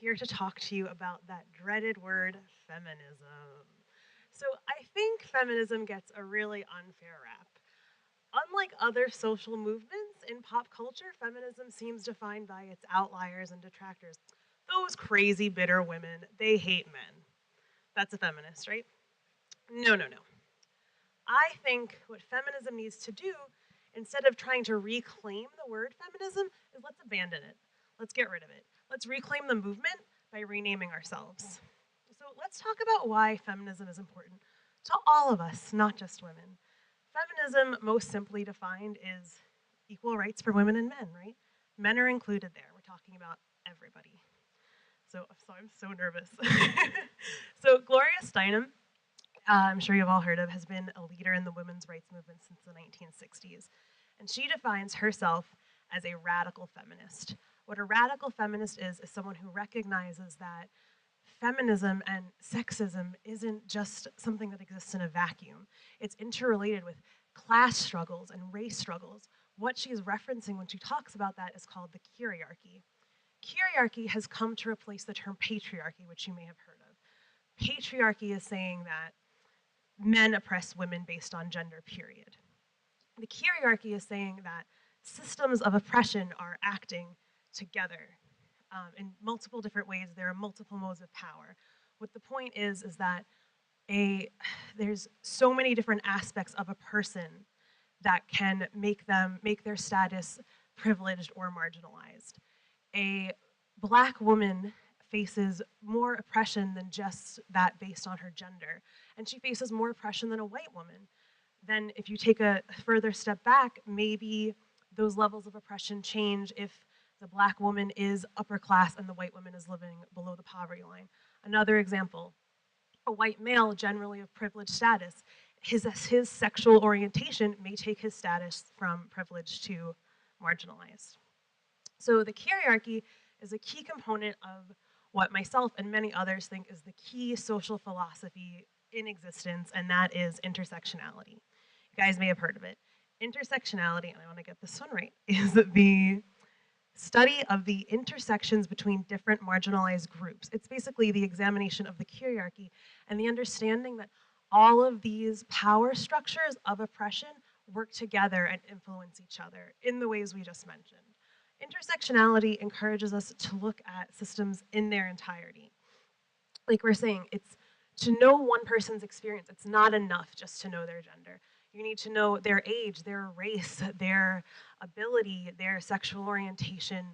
here to talk to you about that dreaded word, feminism. So I think feminism gets a really unfair rap. Unlike other social movements in pop culture, feminism seems defined by its outliers and detractors. Those crazy, bitter women, they hate men. That's a feminist, right? No, no, no. I think what feminism needs to do, instead of trying to reclaim the word feminism, is let's abandon it. Let's get rid of it. Let's reclaim the movement by renaming ourselves. So let's talk about why feminism is important to all of us, not just women. Feminism, most simply defined, is equal rights for women and men, right? Men are included there. We're talking about everybody. So I'm so nervous. So Gloria Steinem, I'm sure you've all heard of, has been a leader in the women's rights movement since the 1960s. And she defines herself as a radical feminist. What a radical feminist is someone who recognizes that feminism and sexism isn't just something that exists in a vacuum. It's interrelated with class struggles and race struggles. What she's referencing when she talks about that is called the kyriarchy. Kyriarchy has come to replace the term patriarchy, which you may have heard of. Patriarchy is saying that men oppress women based on gender, period. The kyriarchy is saying that systems of oppression are acting together in multiple different ways. There are multiple modes of power. What the point is that there's so many different aspects of a person that can make their status privileged or marginalized. A black woman faces more oppression than just that based on her gender, and she faces more oppression than a white woman. Then if you take a further step back, maybe those levels of oppression change if the black woman is upper class and the white woman is living below the poverty line. Another example, a white male, generally of privileged status, his sexual orientation may take his status from privileged to marginalized. So the kyriarchy is a key component of what myself and many others think is the key social philosophy in existence, and that is intersectionality. You guys may have heard of it. Intersectionality, and I want to get this one right, is the study of the intersections between different marginalized groups. It's basically the examination of the kyriarchy and the understanding that all of these power structures of oppression work together and influence each other in the ways we just mentioned. Intersectionality encourages us to look at systems in their entirety. Like we're saying, it's to know one person's experience. It's not enough just to know their gender. You need to know their age, their race, their ability, their sexual orientation,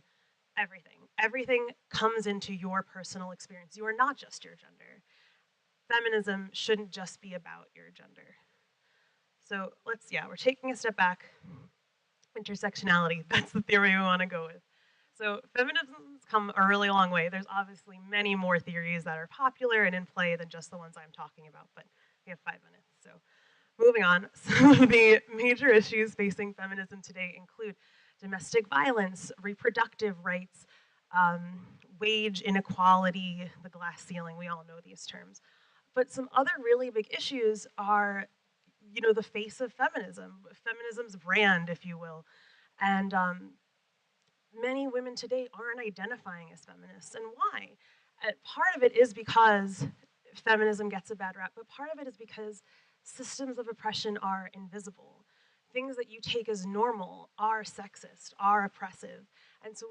everything. Everything comes into your personal experience. You are not just your gender. Feminism shouldn't just be about your gender. So we're taking a step back. Intersectionality, that's the theory we want to go with. So feminism's come a really long way. There's obviously many more theories that are popular and in play than just the ones I'm talking about, but we have 5 minutes. So moving on, some of the major issues facing feminism today include domestic violence, reproductive rights, wage inequality, the glass ceiling, we all know these terms. But some other really big issues are, the face of feminism, feminism's brand, if you will. And many women today aren't identifying as feminists. And why? Part of it is because feminism gets a bad rap, but part of it is because systems of oppression are invisible. Things that you take as normal are sexist, are oppressive. And so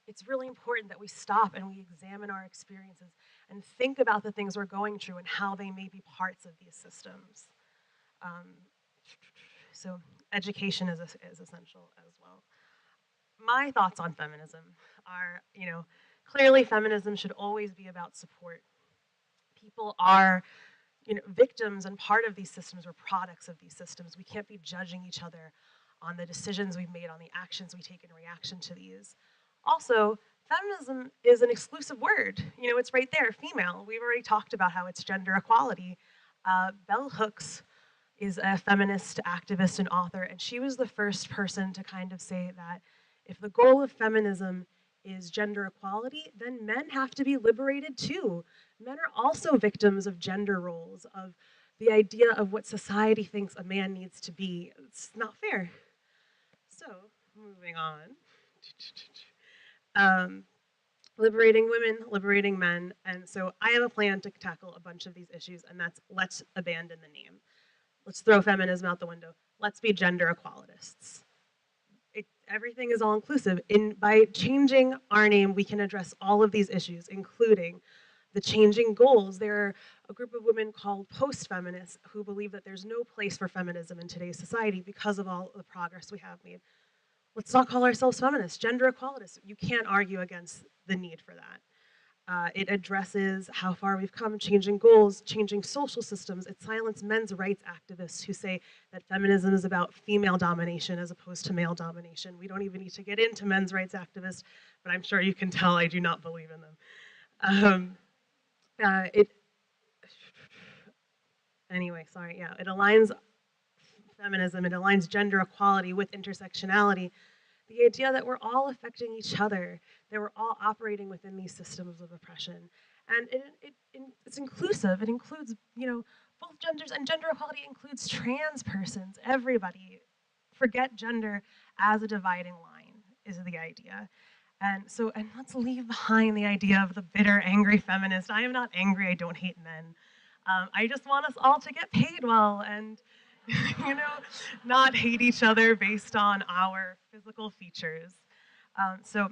it's really important that we stop and we examine our experiences and think about the things we're going through and how they may be parts of these systems. So education is essential as well. My thoughts on feminism are, clearly feminism should always be about support. People are, victims and part of these systems or products of these systems. We can't be judging each other on the decisions we've made, on the actions we take in reaction to these. Also, feminism is an exclusive word. It's right there, female. We've already talked about how it's gender equality. Bell Hooks is a feminist activist and author, and she was the first person to kind of say that if the goal of feminism is gender equality, then men have to be liberated too. Men are also victims of gender roles, of the idea of what society thinks a man needs to be. It's not fair. So, moving on. liberating women, liberating men. And so I have a plan to tackle a bunch of these issues, and that's let's abandon the name. Let's throw feminism out the window. Let's be gender equalitists. Everything is all inclusive. By changing our name, we can address all of these issues, including the changing goals. There are a group of women called post-feminists who believe that there's no place for feminism in today's society because of all the progress we have made. Let's not call ourselves feminists, gender equalitists. You can't argue against the need for that. It addresses how far we've come, changing goals, changing social systems. It silences men's rights activists who say that feminism is about female domination as opposed to male domination. We don't even need to get into men's rights activists, but I'm sure you can tell I do not believe in them. It anyway, sorry, yeah, it aligns feminism, it aligns gender equality with intersectionality. The idea that we're all affecting each other, that we're all operating within these systems of oppression. And it's inclusive. It includes, both genders, and gender equality includes trans persons, everybody. Forget gender as a dividing line is the idea. And let's leave behind the idea of the bitter, angry feminist. I am not angry, I don't hate men. I just want us all to get paid well and, you know, not hate each other based on our physical features. So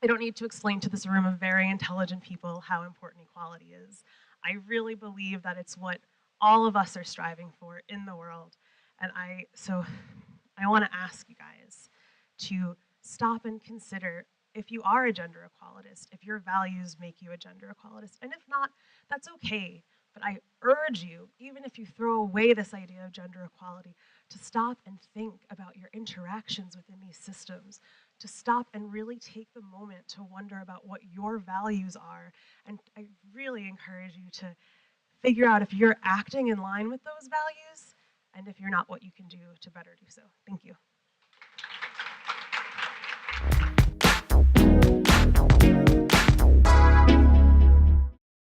I don't need to explain to this room of very intelligent people how important equality is. I really believe that it's what all of us are striving for in the world. So I want to ask you guys to stop and consider if you are a gender equalitist, if your values make you a gender equalitist, and if not, that's okay. But I urge you, even if you throw away this idea of gender equality, to stop and think about your interactions within these systems, to stop and really take the moment to wonder about what your values are. And I really encourage you to figure out if you're acting in line with those values, and if you're not, what you can do to better do so. Thank you.